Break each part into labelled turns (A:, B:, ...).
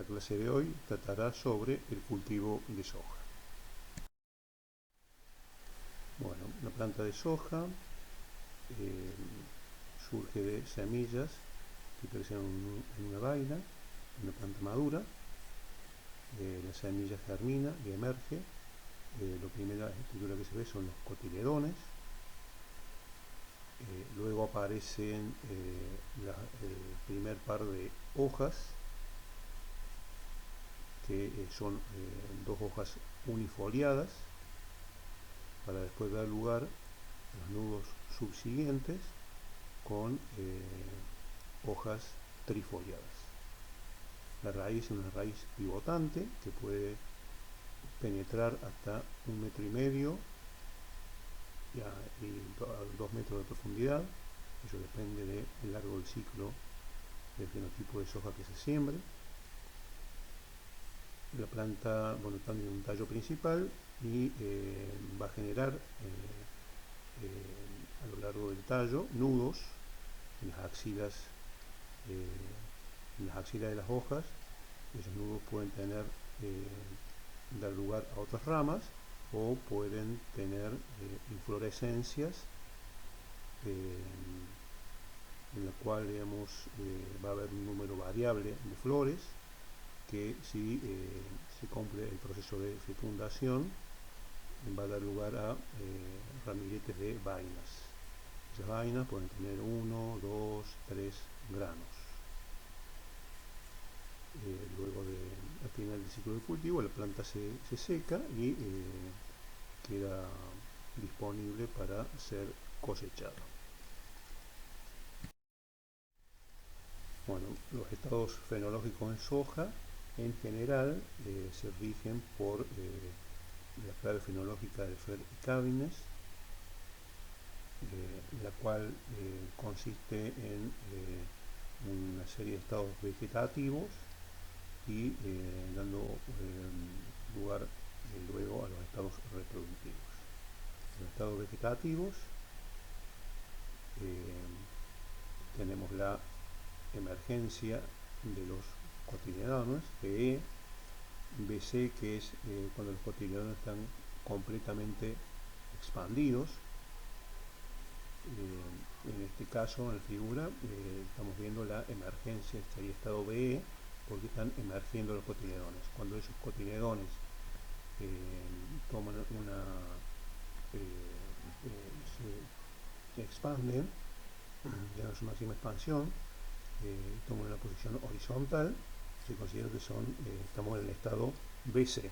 A: clase de hoy tratará sobre el cultivo de soja. Bueno, la planta de soja surge de semillas que crecen en una vaina, una planta madura. La semilla germina y emerge. La primera estructura que se ve son los cotiledones. Luego aparecen el primer par de hojas, que son dos hojas unifoliadas, para después dar lugar a los nudos subsiguientes con hojas trifoliadas. La raíz es una raíz pivotante que puede penetrar hasta 1,5 metros y a 2 metros de profundidad. Eso depende del largo del ciclo del fenotipo de soja que se siembre. La planta, bueno, tiene un tallo principal y va a generar a lo largo del tallo nudos en las axilas, de las hojas. Esos nudos pueden dar lugar a otras ramas o pueden tener inflorescencias en la cual, digamos, va a haber un número variable de flores que, si se cumple el proceso de fecundación, va a dar lugar a ramilletes de vainas. Esas vainas pueden tener 1, 2, 3 granos. Luego al final del ciclo de cultivo, la planta se seca y queda disponible para ser cosechada. Bueno, los estados fenológicos en soja en general se rigen por la clave fenológica de Fer-Cavines, la cual consiste en una serie de estados vegetativos y dando lugar luego a los estados reproductivos. En los estados vegetativos tenemos la emergencia de los cotiledones, BE, BC, que es cuando los cotiledones están completamente expandidos. En este caso, en la figura, estamos viendo la emergencia, sería estado BE, porque están emergiendo los cotiledones. Cuando esos cotiledones toman se expanden, llegan a su máxima expansión, toman una posición horizontal, se considera que estamos en el estado BC.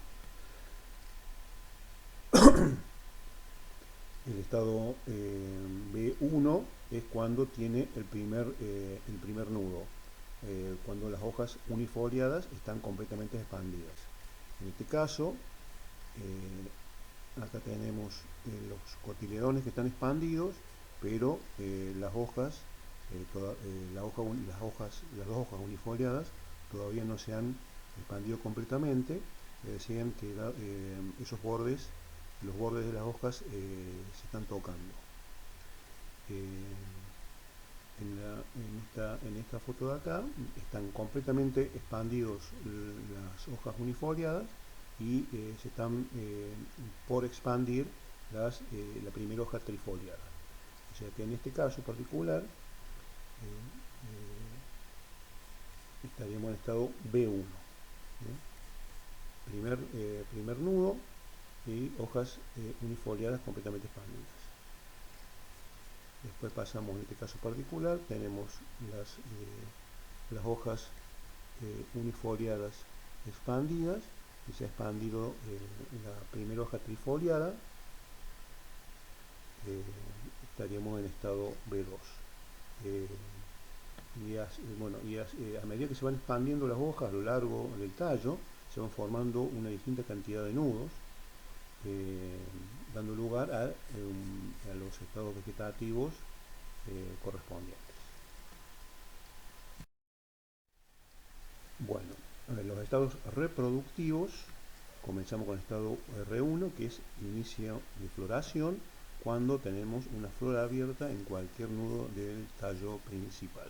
A: El estado B1 es cuando tiene el primer nudo, cuando las hojas unifoliadas están completamente expandidas. En este caso, acá tenemos los cotiledones que están expandidos, pero las hojas, las dos hojas unifoliadas todavía no se han expandido completamente. Decían que esos bordes, los bordes de las hojas se están tocando. En esta foto de acá están completamente expandidos las hojas unifoliadas y se están por expandir la primera hoja trifoliada. O sea que en este caso particular estaríamos en estado B1. Primer nudo y hojas unifoliadas completamente expandidas. Después pasamos, en este caso particular, tenemos las hojas unifoliadas expandidas y se ha expandido la primera hoja trifoliada. Estaríamos en estado B2. A medida que se van expandiendo las hojas a lo largo del tallo, se van formando una distinta cantidad de nudos, dando lugar a los estados vegetativos correspondientes. Bueno, los estados reproductivos, comenzamos con el estado R1, que es inicio de floración, cuando tenemos una flor abierta en cualquier nudo del tallo principal.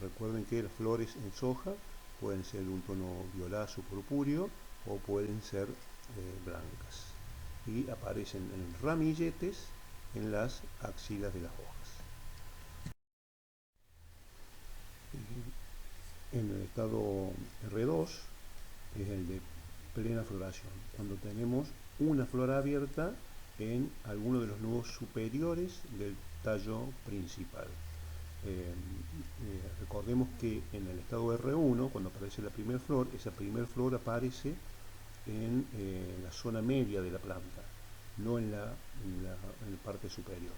A: Recuerden que las flores en soja pueden ser de un tono violáceo purpúreo o pueden ser blancas, y aparecen en ramilletes en las axilas de las hojas. En el estado R2 es el de plena floración, cuando tenemos una flor abierta en alguno de los nudos superiores del tallo principal. Recordemos que en el estado R1, cuando aparece la primera flor, esa primera flor aparece en la zona media de la planta, no en la parte superior.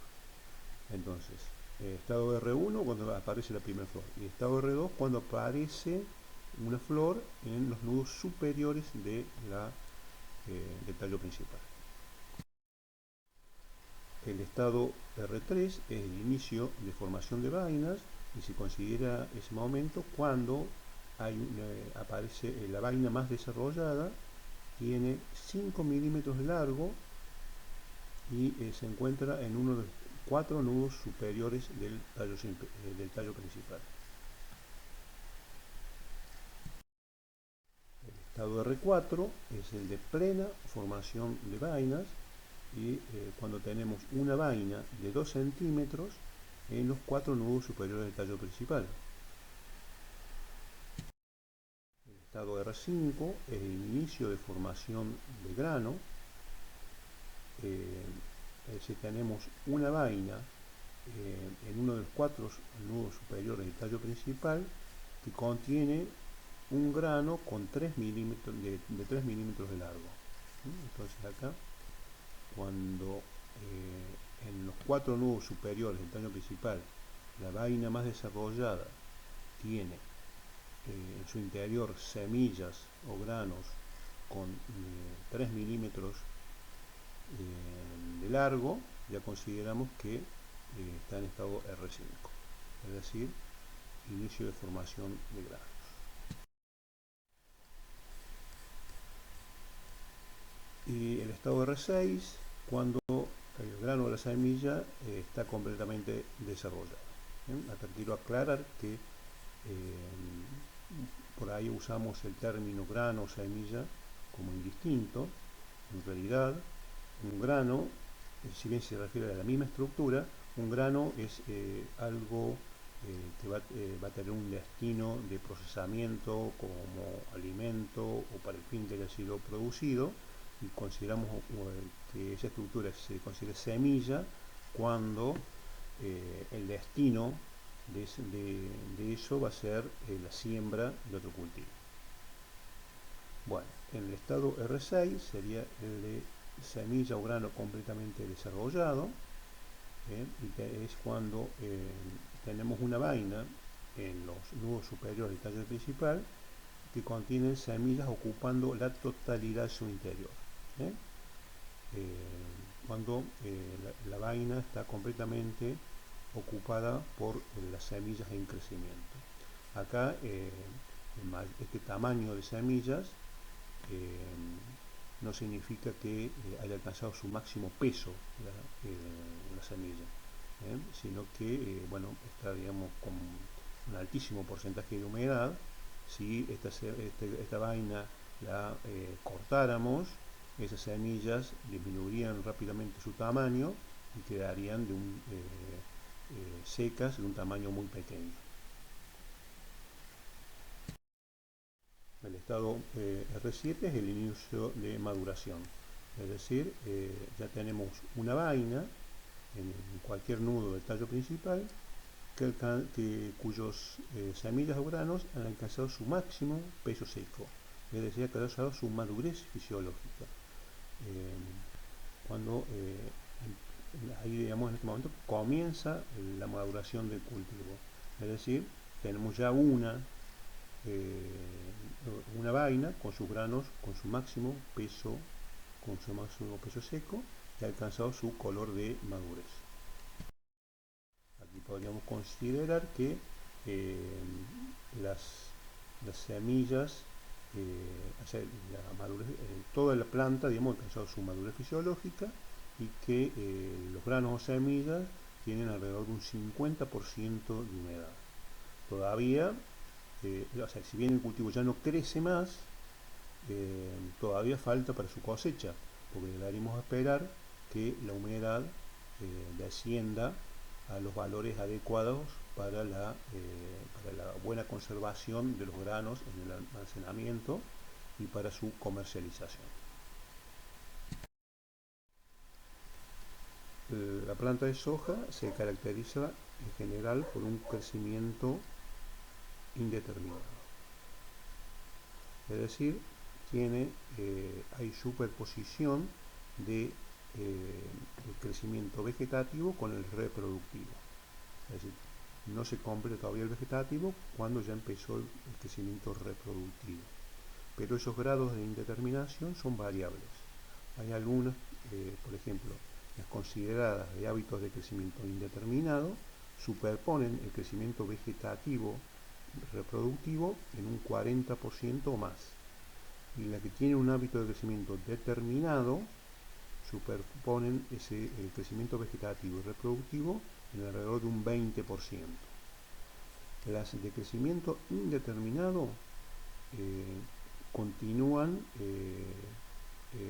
A: Entonces, estado R1 cuando aparece la primera flor, y estado R2 cuando aparece una flor en los nudos superiores del tallo principal. El estado R3 es el inicio de formación de vainas, y se considera ese momento cuando aparece la vaina más desarrollada, tiene 5 milímetros de largo y se encuentra en uno de los 4 nudos superiores del tallo principal. El estado R4 es el de plena formación de vainas, y cuando tenemos una vaina de 2 centímetros en los 4 nudos superiores del tallo principal. El estado R5 es el inicio de formación de grano. Si tenemos una vaina en uno de los 4 nudos superiores del tallo principal que contiene un grano con 3 milímetros de 3 milímetros de largo. Entonces acá, cuando en los 4 nudos superiores del tallo principal la vaina más desarrollada tiene en su interior semillas o granos con 3 milímetros de largo, ya consideramos que está en estado R5, es decir, inicio de formación de granos. Y el estado R6, cuando el grano de la semilla está completamente desarrollado. Acá quiero aclarar que por ahí usamos el término grano o semilla como indistinto. En realidad, un grano, si bien se refiere a la misma estructura, un grano es algo que va a tener un destino de procesamiento como alimento o para el fin que haya sido producido, y consideramos que esa estructura se considera semilla cuando el destino de eso va a ser la siembra de otro cultivo. Bueno, en el estado R6 sería el de semilla o grano completamente desarrollado, y es cuando tenemos una vaina en los nudos superiores del tallo principal que contienen semillas ocupando la totalidad de su interior. Cuando la vaina está completamente ocupada por las semillas en crecimiento. Acá este tamaño de semillas no significa que haya alcanzado su máximo peso la semilla, sino que bueno, está, digamos, con un altísimo porcentaje de humedad. Si esta vaina la cortáramos, esas semillas disminuirían rápidamente su tamaño y quedarían secas de un tamaño muy pequeño. El estado R7 es el inicio de maduración, es decir, ya tenemos una vaina en cualquier nudo del tallo principal cuyos semillas o granos han alcanzado su máximo peso seco, es decir, ha alcanzado su madurez fisiológica. Cuando ahí, digamos, en este momento comienza la maduración del cultivo, es decir, tenemos ya una vaina con sus granos con su máximo peso seco, que ha alcanzado su color de madurez. Aquí podríamos considerar que las semillas, o sea, toda la planta, digamos, ha alcanzado su madurez fisiológica, y que los granos o semillas tienen alrededor de un 50% de humedad. Todavía o sea, si bien el cultivo ya no crece más, todavía falta para su cosecha, porque deberíamos esperar que la humedad descienda a los valores adecuados para la buena conservación de los granos en el almacenamiento y para su comercialización. La planta de soja se caracteriza en general por un crecimiento indeterminado, es decir, hay superposición de el crecimiento vegetativo con el reproductivo, es decir, no se completa todavía el vegetativo cuando ya empezó el crecimiento reproductivo, pero esos grados de indeterminación son variables. Hay algunas, por ejemplo, las consideradas de hábitos de crecimiento indeterminado superponen el crecimiento vegetativo reproductivo en un 40% o más, y las que tienen un hábito de crecimiento determinado superponen el crecimiento vegetativo y reproductivo en alrededor de un 20%. Las de crecimiento indeterminado continúan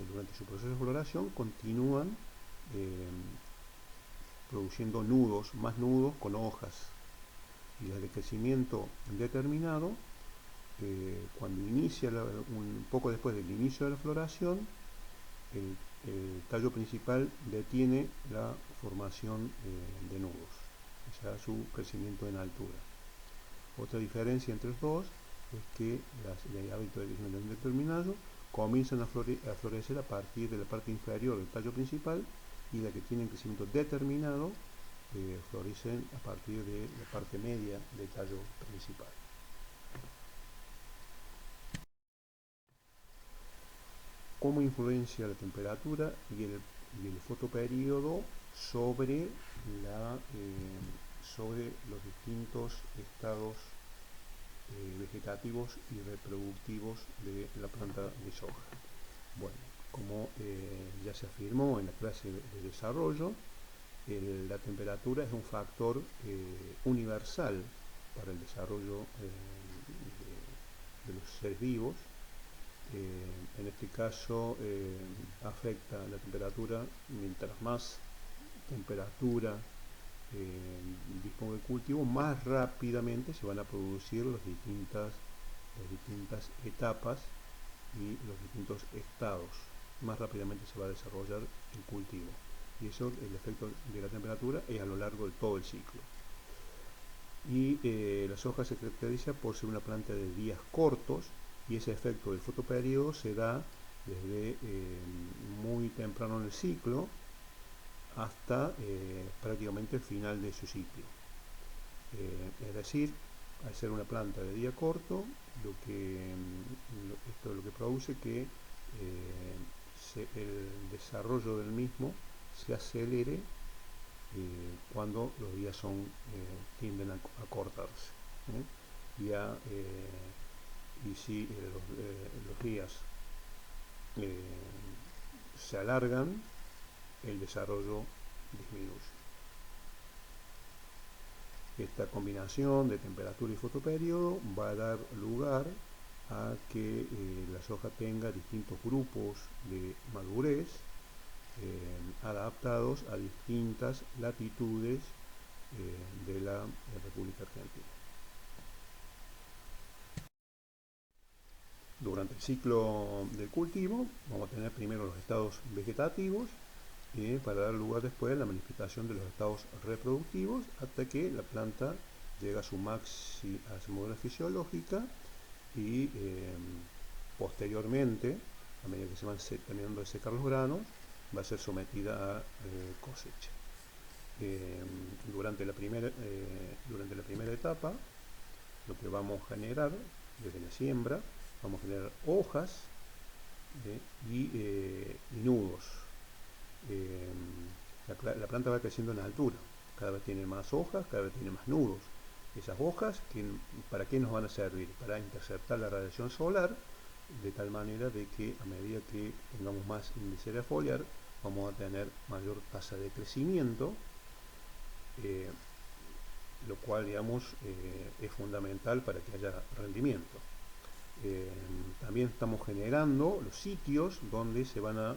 A: durante su proceso de floración, continúan produciendo nudos, más nudos con hojas, y las de crecimiento determinado, cuando inicia un poco después del inicio de la floración, el tallo principal detiene la formación de nudos, o sea, su crecimiento en altura. Otra diferencia entre los dos es que las de hábito de crecimiento indeterminado comienzan a florecer a partir de la parte inferior del tallo principal, y las que tienen crecimiento determinado florecen a partir de la parte media del tallo principal. ¿Cómo influencia la temperatura y el fotoperíodo sobre los distintos estados vegetativos y reproductivos de la planta de soja? Bueno, como ya se afirmó en la clase de desarrollo, la temperatura es un factor universal para el desarrollo de los seres vivos. En este caso afecta la temperatura. Mientras más temperatura disponga el cultivo, más rápidamente se van a producir las distintas etapas y los distintos estados. Más rápidamente se va a desarrollar el cultivo, y eso, el efecto de la temperatura, es a lo largo de todo el ciclo. Y la soja se caracteriza por ser una planta de días cortos, y ese efecto del fotoperíodo se da desde muy temprano en el ciclo hasta prácticamente el final de su ciclo. Es decir, al ser una planta de día corto, esto es lo que produce que el desarrollo del mismo se acelere cuando los días tienden a cortarse. Y si los días se alargan, el desarrollo disminuye. Esta combinación de temperatura y fotoperíodo va a dar lugar a que la soja tenga distintos grupos de madurez adaptados a distintas latitudes de la República Argentina. Durante el ciclo del cultivo vamos a tener primero los estados vegetativos, para dar lugar después a la manifestación de los estados reproductivos, hasta que la planta llega a su madurez fisiológica, y posteriormente, a medida que se van terminando de secar los granos, va a ser sometida a cosecha. Durante la primera etapa, lo que vamos a generar desde la siembra, vamos a generar hojas y nudos. La planta va creciendo en altura, cada vez tiene más hojas, cada vez tiene más nudos. Esas hojas, ¿para qué nos van a servir? Para interceptar la radiación solar, de tal manera de que a medida que tengamos más índice de foliar, vamos a tener mayor tasa de crecimiento, lo cual, digamos, es fundamental para que haya rendimiento. También estamos generando los sitios donde se van a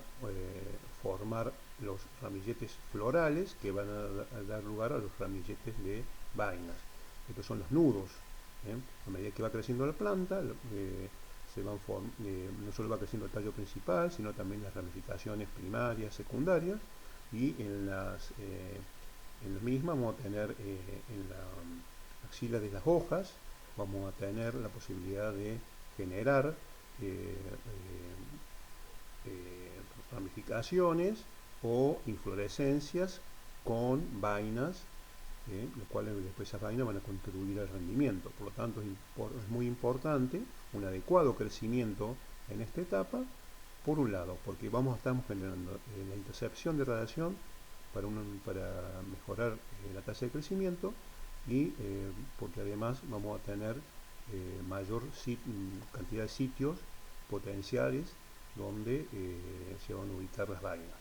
A: formar los ramilletes florales que van a dar lugar a los ramilletes de vainas. Estos son los nudos. A medida que va creciendo la planta, no solo va creciendo el tallo principal, sino también las ramificaciones primarias, secundarias, y en la misma vamos a tener en la axila de las hojas, vamos a tener la posibilidad de generar ramificaciones o inflorescencias con vainas, lo cual después esas vainas van a contribuir al rendimiento. Por lo tanto, es muy importante un adecuado crecimiento en esta etapa, por un lado, porque estamos generando la intercepción de radiación para mejorar la tasa de crecimiento, y porque además vamos a tener mayor cantidad de sitios potenciales donde se van a ubicar las vainas.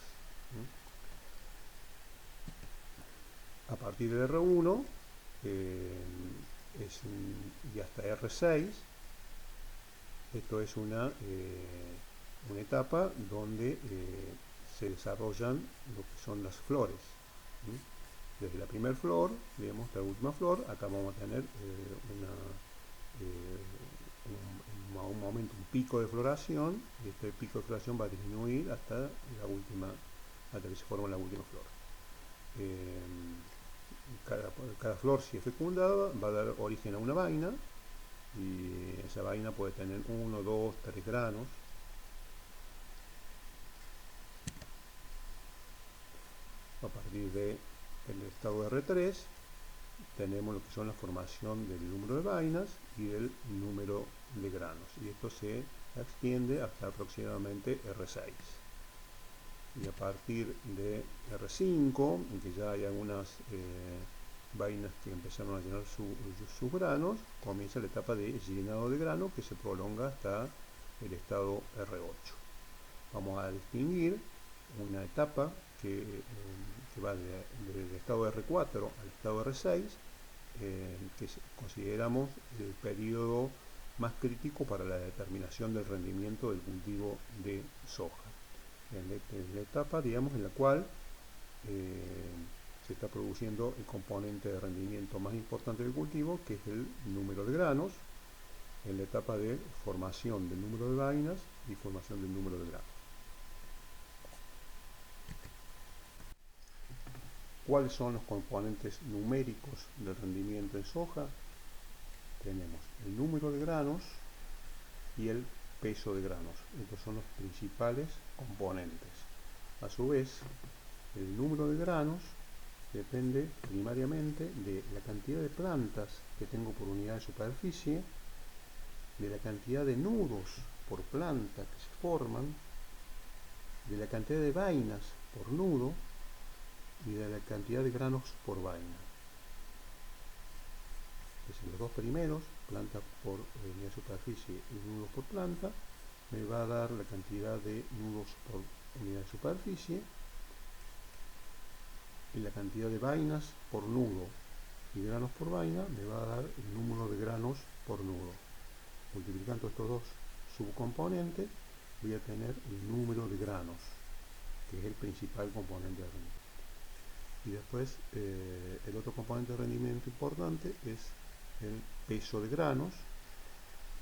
A: A partir del R1 y hasta R6, esto es una etapa donde se desarrollan lo que son las flores. Desde la primera flor, digamos, hasta la última flor, acá vamos a tener un momento, un pico de floración, y este pico de floración va a disminuir hasta que se forma la última flor. Cada flor, si es fecundada, va a dar origen a una vaina, y esa vaina puede tener 1, 2, 3 granos. A partir del estado de R3 tenemos lo que son la formación del número de vainas y del número de granos, y esto se extiende hasta aproximadamente R6. Y a partir de R5, en que ya hay algunas vainas que empezaron a llenar sus granos, comienza la etapa de llenado de grano, que se prolonga hasta el estado R8. Vamos a distinguir una etapa que va del estado R4 al estado R6, que consideramos el periodo más crítico para la determinación del rendimiento del cultivo de soja. En la etapa, digamos, en la cual se está produciendo el componente de rendimiento más importante del cultivo, que es el número de granos, en la etapa de formación del número de vainas y formación del número de granos. ¿Cuáles son los componentes numéricos del rendimiento en soja? Tenemos el número de granos y el peso de granos. Estos son los principales componentes. A su vez, el número de granos depende primariamente de la cantidad de plantas que tengo por unidad de superficie, de la cantidad de nudos por planta que se forman, de la cantidad de vainas por nudo y de la cantidad de granos por vaina. Es decir, los dos primeros, planta por unidad de superficie y nudos por planta, me va a dar la cantidad de nudos por unidad de superficie, y la cantidad de vainas por nudo y granos por vaina me va a dar el número de granos por nudo. Multiplicando estos dos subcomponentes, voy a tener el número de granos, que es el principal componente de rendimiento. Y después el otro componente de rendimiento importante es el peso de granos,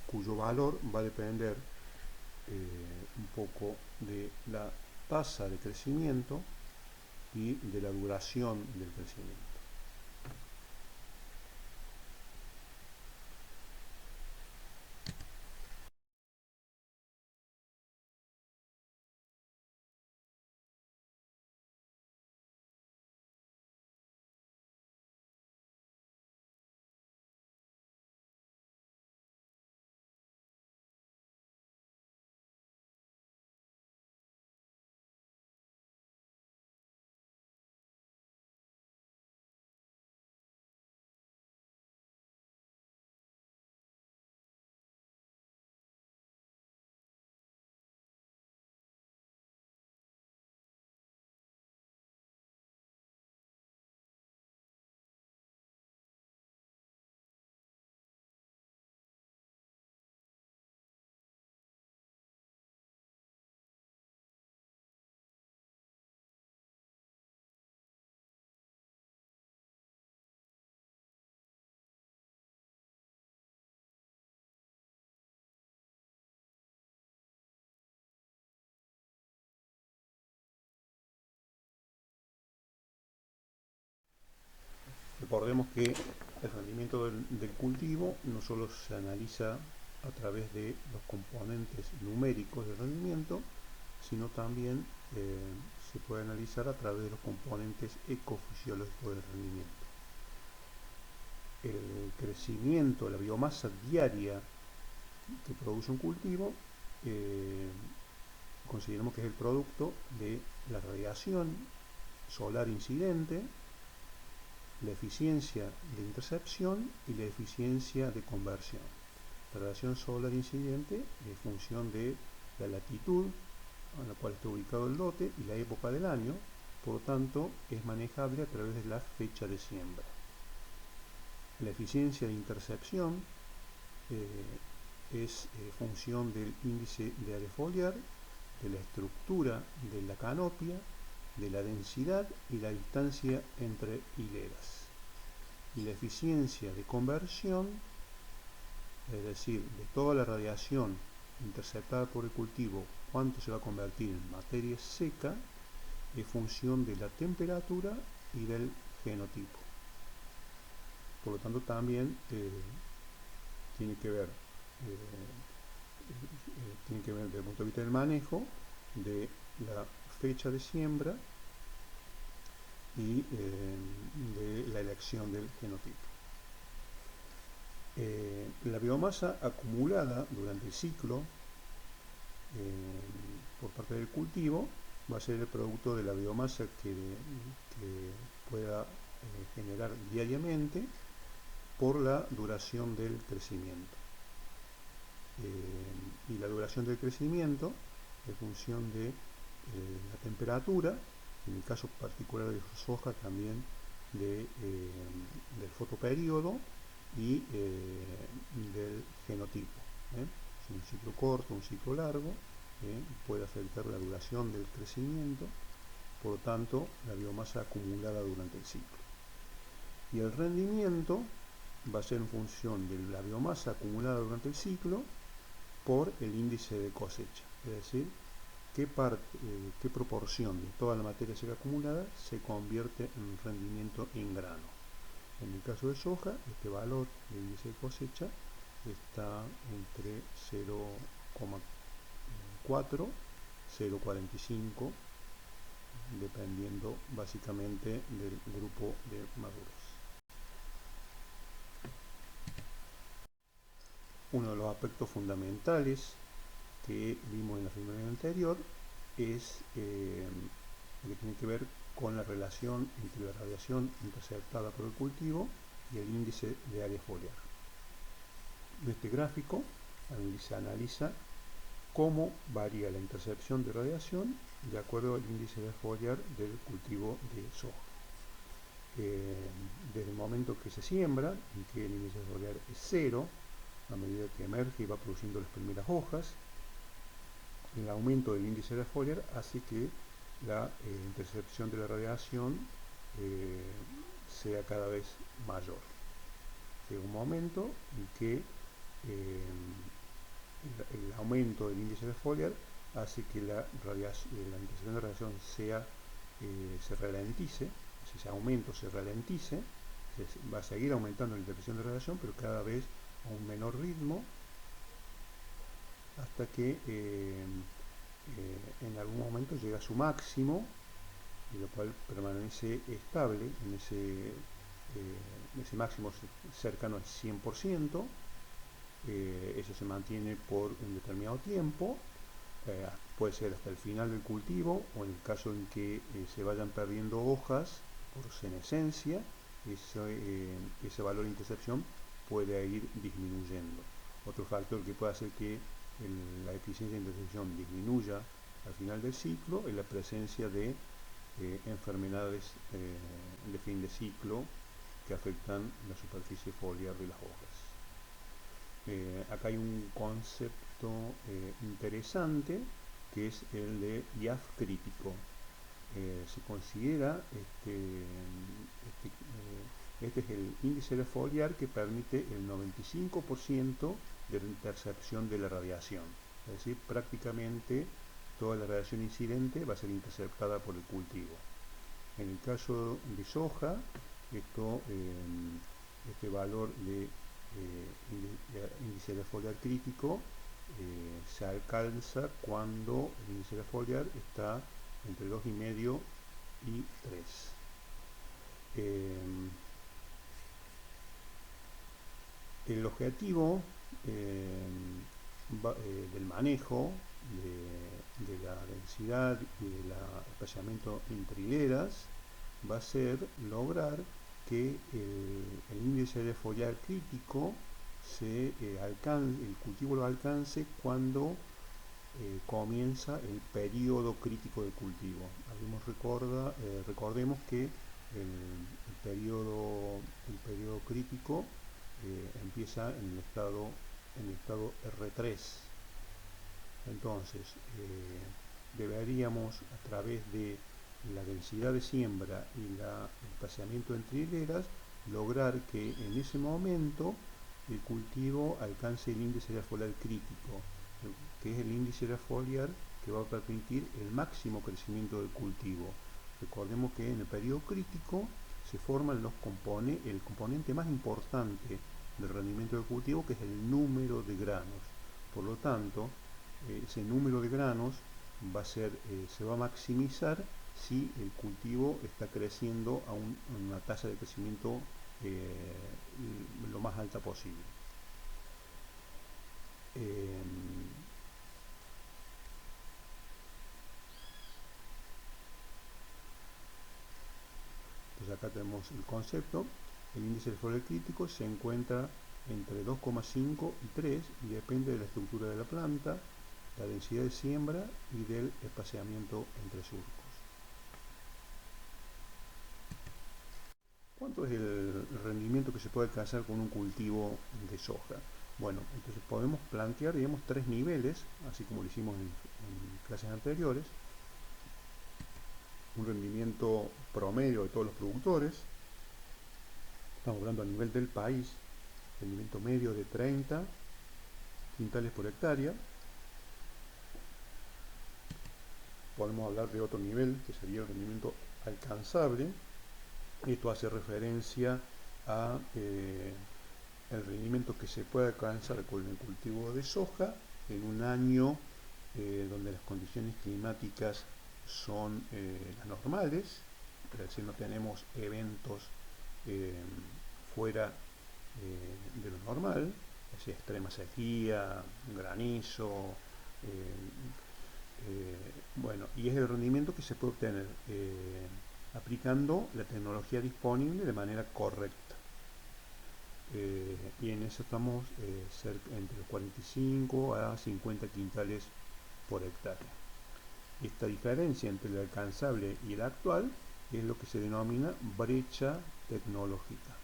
A: cuyo valor va a depender un poco de la tasa de crecimiento y de la duración del crecimiento. Recordemos que el rendimiento del cultivo no solo se analiza a través de los componentes numéricos del rendimiento, sino también se puede analizar a través de los componentes ecofisiológicos del rendimiento. El crecimiento, la biomasa diaria que produce un cultivo, consideramos que es el producto de la radiación solar incidente, la eficiencia de intercepción y la eficiencia de conversión. La radiación solar incidente es función de la latitud en la cual está ubicado el lote y la época del año, por lo tanto es manejable a través de la fecha de siembra. La eficiencia de intercepción es función del índice de área foliar, de la estructura de la canopia, de la densidad y la distancia entre hileras. Y la eficiencia de conversión, es decir, de toda la radiación interceptada por el cultivo, cuánto se va a convertir en materia seca, es función de la temperatura y del genotipo. Por lo tanto, también tiene que ver desde el punto de vista del manejo, de la fecha de siembra y de la elección del genotipo. La biomasa acumulada durante el ciclo por parte del cultivo va a ser el producto de la biomasa que pueda generar diariamente por la duración del crecimiento. Y la duración del crecimiento en función de la temperatura, en el caso particular de soja también del fotoperíodo y del genotipo. Si un ciclo corto, un ciclo largo, puede afectar la duración del crecimiento, por lo tanto la biomasa acumulada durante el ciclo. Y el rendimiento va a ser en función de la biomasa acumulada durante el ciclo por el índice de cosecha, es decir, qué proporción de toda la materia seca acumulada se convierte en rendimiento en grano. En el caso de soja, este valor del índice de cosecha está entre 0,4 0,45, dependiendo básicamente del grupo de maduros. Uno de los aspectos fundamentales que vimos en la reunión anterior es lo que tiene que ver con la relación entre la radiación interceptada por el cultivo y el índice de área foliar. En este gráfico se analiza cómo varía la intercepción de radiación de acuerdo al índice de área foliar del cultivo de soja. Desde el momento que se siembra, en que el índice foliar es 0, a medida que emerge y va produciendo las primeras hojas, el aumento del índice de foliar hace que la intercepción de la radiación sea cada vez mayor. Llega un momento en que el aumento del índice de foliar hace que la intercepción de radiación se ralentice, ese aumento se ralentice, va a seguir aumentando la intercepción de radiación, pero cada vez a un menor ritmo, hasta que en algún momento llega a su máximo, y lo cual permanece estable en ese máximo cercano al 100%. Eso se mantiene por un determinado tiempo, puede ser hasta el final del cultivo, o en el caso en que se vayan perdiendo hojas por senescencia, ese valor de intercepción puede ir disminuyendo. Otro factor que puede hacer que la eficiencia de intercepción disminuya al final del ciclo es la presencia de enfermedades de fin de ciclo que afectan la superficie foliar de las hojas. Acá hay un concepto interesante que es el de IAF crítico. Se considera este es el índice de foliar que permite el 95% de la intercepción de la radiación, es decir, prácticamente toda la radiación incidente va a ser interceptada por el cultivo. En el caso de soja, este valor de índice de foliar crítico se alcanza cuando el índice de foliar está entre 2,5 y 3. El objetivo del manejo de la densidad y del espaciamiento entre hileras va a ser lograr que el índice de foliar crítico el cultivo lo alcance cuando comienza el periodo crítico del cultivo. Recordemos que el periodo crítico empieza en el estado R3. Entonces, deberíamos, a través de la densidad de siembra y el espaciamiento entre hileras, lograr que en ese momento el cultivo alcance el índice de foliar crítico, que es el índice de foliar que va a permitir el máximo crecimiento del cultivo. Recordemos que en el periodo crítico se forman el componente más importante del rendimiento del cultivo, que es el número de granos. Por lo tanto, ese número de granos se va a maximizar si el cultivo está creciendo a una tasa de crecimiento lo más alta posible. Entonces acá tenemos el concepto. El índice de foliar crítico se encuentra entre 2,5 y 3 y depende de la estructura de la planta, la densidad de siembra y del espaciamiento entre surcos. ¿Cuánto es el rendimiento que se puede alcanzar con un cultivo de soja? Bueno, entonces podemos plantear, digamos, 3 niveles, así como lo hicimos en clases anteriores. Un rendimiento promedio de todos los productores. Estamos hablando a nivel del país, rendimiento medio de 30 quintales por hectárea. Podemos hablar de otro nivel, que sería el rendimiento alcanzable. Esto hace referencia a el rendimiento que se puede alcanzar con el cultivo de soja en un año donde las condiciones climáticas son las normales, es decir, no tenemos eventos fuera de lo normal, es decir, extrema sequía, granizo, bueno, y es el rendimiento que se puede obtener aplicando la tecnología disponible de manera correcta. Y en eso estamos entre los 45 a 50 quintales por hectárea. Esta diferencia entre el alcanzable y el actual es lo que se denomina brecha tecnológica.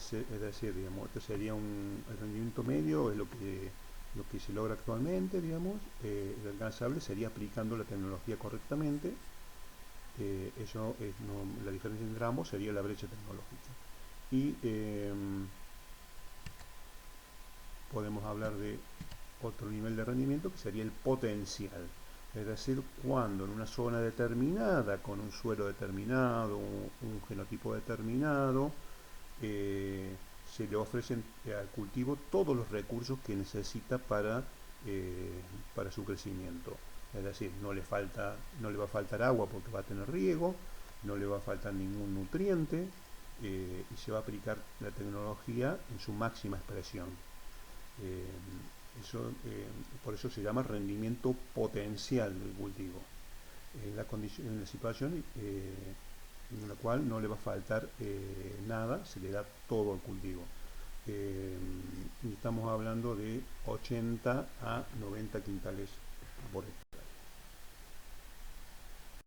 A: Es decir, digamos, este sería el rendimiento medio, es lo que se logra actualmente, digamos. El alcanzable sería aplicando la tecnología correctamente. La diferencia entre ambos sería la brecha tecnológica. Y podemos hablar de otro nivel de rendimiento que sería el potencial. Es decir, cuando en una zona determinada, con un suelo determinado, un genotipo determinado, se le ofrecen al cultivo todos los recursos que necesita para su crecimiento. Es decir, no le va a faltar agua porque va a tener riego, no le va a faltar ningún nutriente y se va a aplicar la tecnología en su máxima expresión. Por eso se llama rendimiento potencial del cultivo. En la situación en la cual no le va a faltar nada, se le da todo al cultivo. Y estamos hablando de 80 a 90 quintales por hectárea.